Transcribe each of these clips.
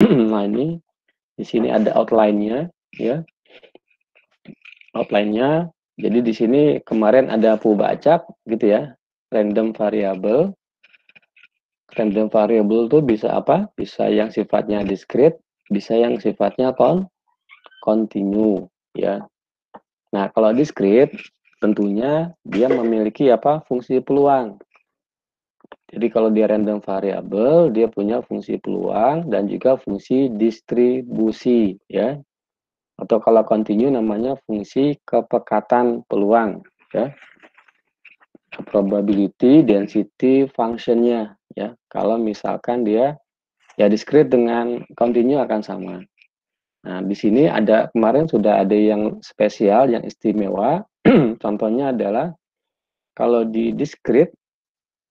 Nah, ini di sini ada outline-nya ya. Outline-nya. Jadi di sini kemarin ada pubacak gitu ya. Random variable. Random variable itu bisa apa? Bisa yang sifatnya discrete, bisa yang sifatnya continue ya. Nah, kalau discrete tentunya dia memiliki apa? Fungsi peluang. Jadi kalau dia random variable, dia punya fungsi peluang dan juga fungsi distribusi ya. Atau kalau continue namanya fungsi kepekatan peluang ya. Probability density function-nya ya. Kalau misalkan dia ya discrete dengan continue akan sama. Nah, di sini ada kemarin sudah ada yang spesial, yang istimewa. Contohnya adalah kalau di discrete,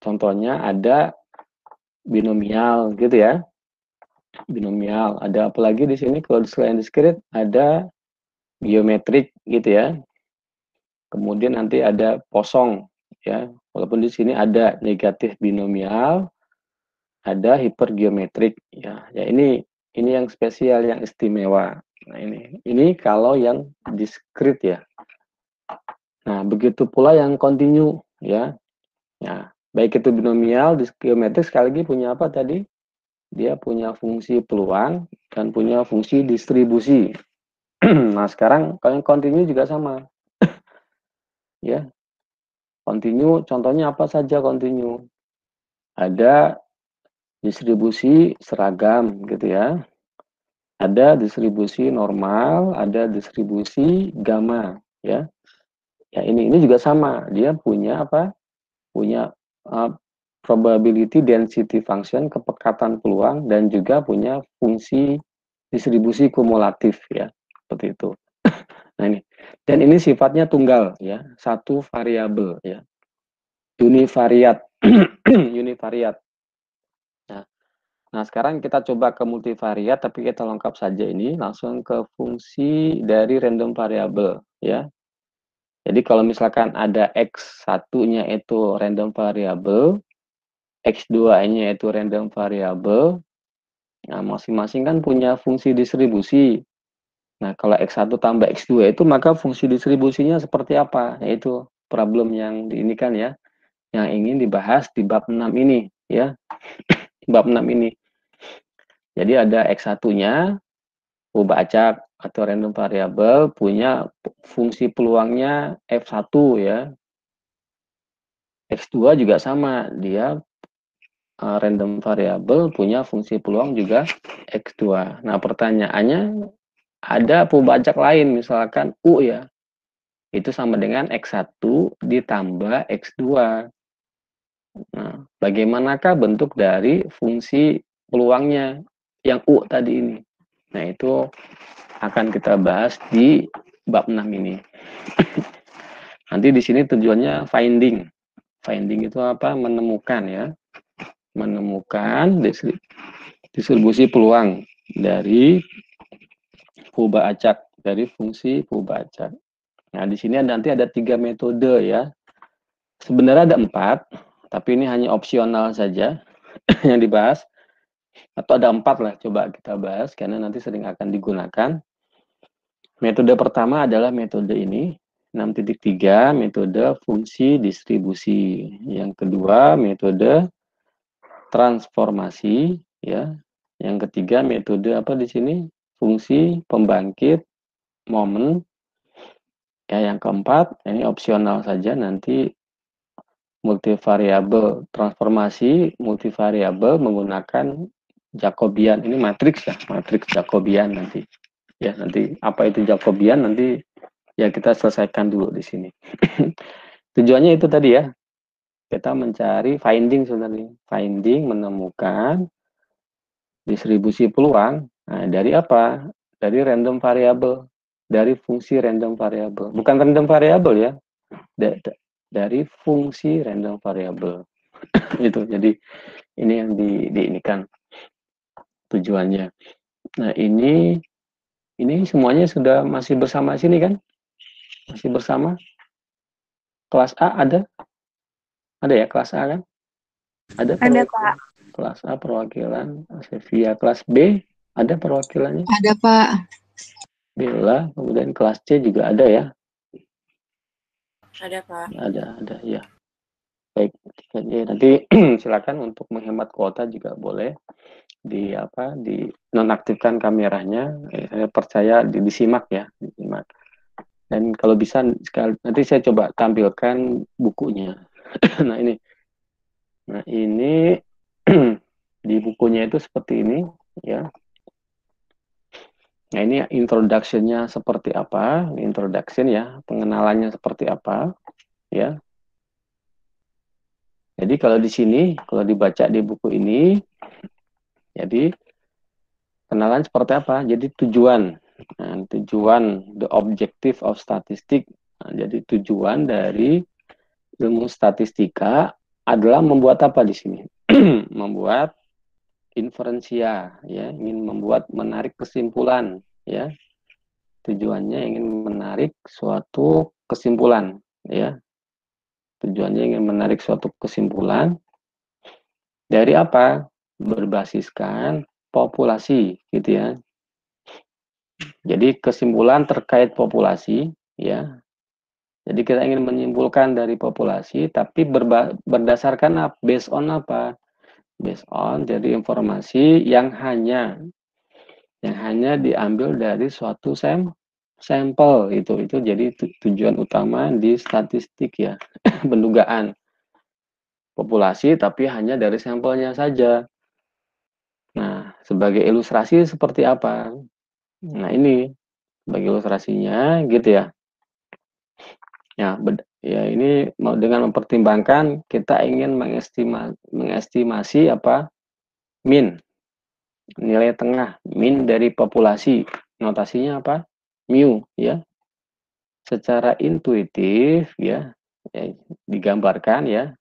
contohnya ada binomial gitu ya. Binomial. Ada apa lagi di sini? Kalau selain discrete ada geometrik gitu ya. Kemudian nanti ada kosong ya. Walaupun di sini ada negatif binomial, ada hipergeometrik ya. Ya ini yang spesial, yang istimewa. Nah, ini kalau yang discrete ya. Nah, begitu pula yang continue ya. Nah, baik itu binomial, geometrik sekali lagi punya apa tadi? Dia punya fungsi peluang dan punya fungsi distribusi. Nah, sekarang kalau yang continue juga sama ya. Continue contohnya apa saja continue? Ada distribusi seragam gitu ya. Ada distribusi normal, ada distribusi gamma ya. Ya ini juga sama. Dia punya apa? Punya uh, probability density function, kepekatan peluang, dan juga punya fungsi distribusi kumulatif ya, seperti itu. Nah ini, dan ini sifatnya tunggal ya, satu variabel ya, univariat, univariat. Nah, nah sekarang kita coba ke multivariat, tapi kita lengkap saja ini langsung ke fungsi dari random variable ya. Jadi kalau misalkan ada x1-nya itu random variable, x2-nya itu random variable, nah masing-masing kan punya fungsi distribusi. Nah, kalau X1 tambah X2 itu maka fungsi distribusinya seperti apa? Yaitu problem yang ini kan ya, yang ingin dibahas di bab 6 ini ya. Bab 6 ini. Jadi ada X1-nya, acak atau random variable punya fungsi peluangnya F1 ya. X2 juga sama, dia random variable punya fungsi peluang juga X2. Nah, pertanyaannya ada pembacak lain misalkan U ya. Itu sama dengan X1 ditambah X2. Nah, bagaimanakah bentuk dari fungsi peluangnya yang U tadi ini? Nah, itu akan kita bahas di bab 6 ini. Nanti di sini tujuannya finding. Finding itu apa? Menemukan ya. Menemukan distribusi peluang dari acak, dari fungsi acak. Nah, di sini nanti ada 3 metode ya. Sebenarnya ada 4, tapi ini hanya opsional saja yang dibahas. Atau ada 4 lah, coba kita bahas, karena nanti sering akan digunakan. Metode pertama adalah metode ini, 6.3, metode fungsi distribusi. Yang kedua, metode transformasi. Ya. Yang ketiga, metode apa di sini? Fungsi pembangkit momen. Ya, yang keempat, ini opsional saja, nanti multivariabel transformasi multivariabel menggunakan Jacobian. Ini matriks ya, matriks Jacobian nanti. Ya, nanti apa itu Jacobian nanti ya kita selesaikan dulu di sini. Tujuannya itu tadi ya. Kita mencari finding sebenarnya. Finding menemukan distribusi peluang. Nah, dari apa? Dari random variable, dari fungsi random variable. Bukan random variable ya. Dari fungsi random variable. Itu. Jadi ini yang diinikan tujuannya. Nah, ini semuanya sudah masih bersama sini kan? Masih bersama? Kelas A ada? Ada ya kelas A kan? Ada Ada, perwakilan. Kak. Kelas A perwakilan Sevilla. Kelas B Ada perwakilannya? Ada, Pak. Bella, kemudian kelas C juga ada ya? Ada, Pak. Ada ya. Baik, ya, nanti silakan untuk menghemat kuota juga boleh di nonaktifkan kameranya. Saya percaya disimak ya, disimak. Dan kalau bisa nanti saya coba tampilkan bukunya. Nah ini, di bukunya itu seperti ini ya. Nah ini introduction-nya seperti apa? Introduction ya, pengenalannya seperti apa ya. Jadi kalau di sini, kalau dibaca di buku ini, jadi kenalan seperti apa? Jadi tujuan, nah, tujuan the objective of statistics. Nah, jadi tujuan dari ilmu statistika adalah membuat apa di sini? Membuat inferensia, ya, ingin membuat menarik kesimpulan, ya. Tujuannya ingin menarik suatu kesimpulan, ya. Tujuannya ingin menarik suatu kesimpulan dari apa? Berbasiskan populasi, gitu ya. Jadi kesimpulan terkait populasi, ya. Jadi kita ingin menyimpulkan dari populasi, tapi berdasarkan based on apa? Based on dari informasi yang hanya diambil dari suatu sampel itu jadi tujuan utama di statistik ya. Pendugaan populasi tapi hanya dari sampelnya saja. Nah, sebagai ilustrasi seperti apa? Nah, ini sebagai ilustrasinya gitu ya. Ya ini dengan mempertimbangkan kita ingin mengestimasi apa? Min, nilai tengah, min dari populasi. Notasinya apa? Mu ya. Secara intuitif ya digambarkan ya.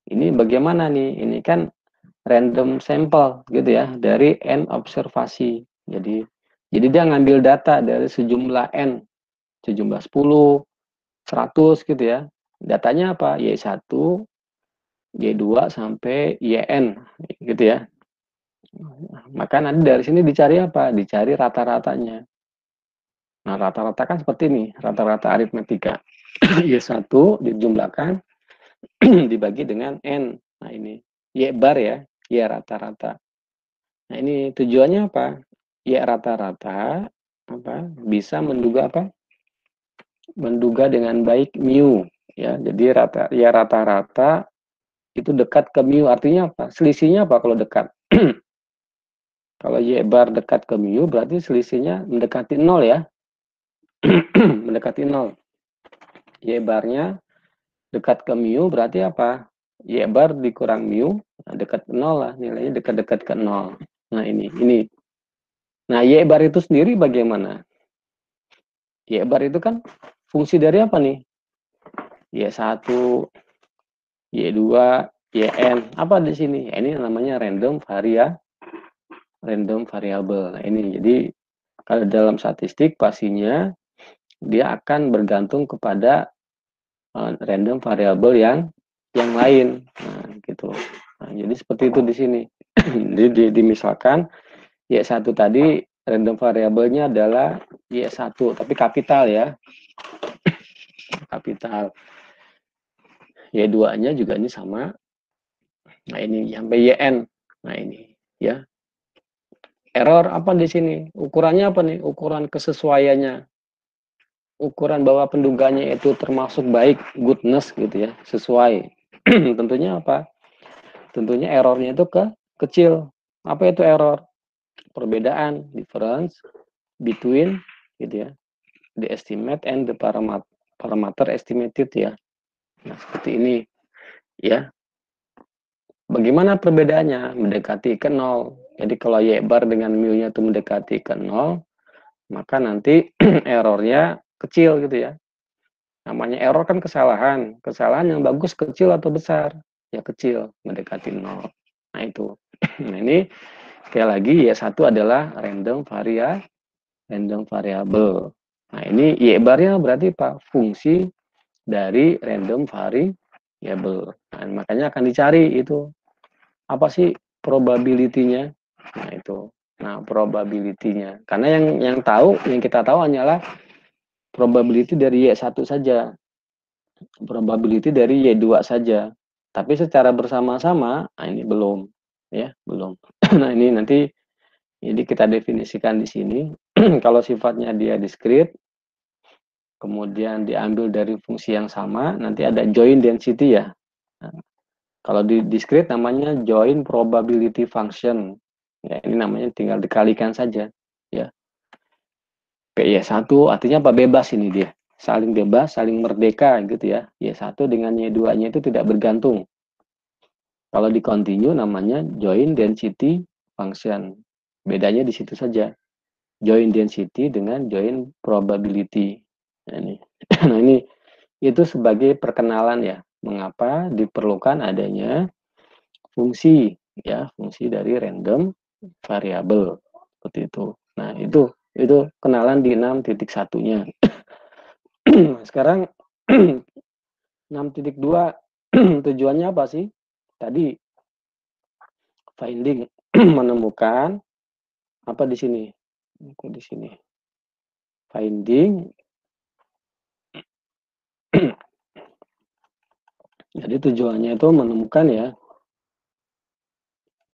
Ini bagaimana nih? Ini kan random sampel gitu ya dari n observasi. Jadi dia ngambil data dari sejumlah n, sejumlah 10, 100 gitu ya. Datanya apa? Y1, Y2 sampai YN gitu ya. Maka nanti dari sini dicari apa? Dicari rata-ratanya. Nah, rata-rata kan seperti ini, rata-rata aritmetika. Y1 dijumlahkan dibagi dengan N. Nah, ini Y bar ya, Y rata-rata. Nah, ini tujuannya apa? Y rata-rata apa? Bisa menduga apa? Menduga dengan baik mu ya. Jadi Y rata-rata itu dekat ke mu, artinya apa? Selisihnya apa kalau dekat? Kalau Y bar dekat ke mu berarti selisihnya mendekati 0 ya. Mendekati 0. Y barnya dekat ke mu berarti apa? Y bar dikurang mu, nah dekat ke 0 lah, nilainya dekat-dekat ke 0. Nah ini. Nah Y bar itu sendiri bagaimana? Y bar itu kan fungsi dari apa nih? Y1, Y2, YN. Apa di sini? Ini namanya random variable. Nah ini jadi kalau dalam statistik pastinya dia akan bergantung kepada random variable yang lain. Nah, gitu. Nah, jadi seperti itu di sini. Jadi misalkan Y1 tadi random variabelnya adalah Y1, tapi kapital ya. Kapital. Y2-nya juga ini sama. Nah, ini sampai YN. Nah, ini ya. Error apa di sini? Ukurannya apa nih? Ukuran kesesuaiannya. Ukuran bahwa penduganya itu termasuk baik, goodness gitu ya, sesuai. Tentunya apa? Tentunya errornya itu kecil. Apa itu error? Perbedaan, difference between gitu ya, the estimate and the parameter estimated ya. Nah, seperti ini ya. Bagaimana perbedaannya? Mendekati ke 0. Jadi kalau Y bar dengan mu-nya itu mendekati ke 0, maka nanti errornya kecil gitu ya. Namanya error kan kesalahan. Kesalahan yang bagus kecil atau besar? Ya kecil, mendekati 0. Nah itu. Nah ini sekali lagi Y1 adalah random variable. Nah ini Y barnya berarti Pak fungsi dari random variable. Nah, makanya akan dicari itu apa sih probability-nya. Nah itu. Nah, probability-nya. Karena yang kita tahu hanyalah probability dari Y1 saja. Probability dari Y2 saja. Tapi secara bersama-sama, nah ini belum, ya, belum. Nah, ini nanti jadi kita definisikan di sini. Kalau sifatnya dia diskrit, kemudian diambil dari fungsi yang sama, nanti ada join density ya. Nah, kalau di diskrit namanya join probability function. Ya, ini namanya tinggal dikalikan saja. Ya, Y1 artinya apa? Bebas ini dia. Saling bebas, saling merdeka gitu ya. Y1 dengan Y2-nya itu tidak bergantung. Kalau di continue namanya join density function. Bedanya di situ saja. Join density dengan join probability. Nah, ini. Nah, ini itu sebagai perkenalan ya. Mengapa diperlukan adanya fungsi ya, fungsi dari random variable seperti itu. Nah, itu kenalan di 6.1-nya. Sekarang 6.2 tujuannya apa sih? Tadi finding menemukan apa di sini? Di sini. Finding. Jadi tujuannya itu menemukan ya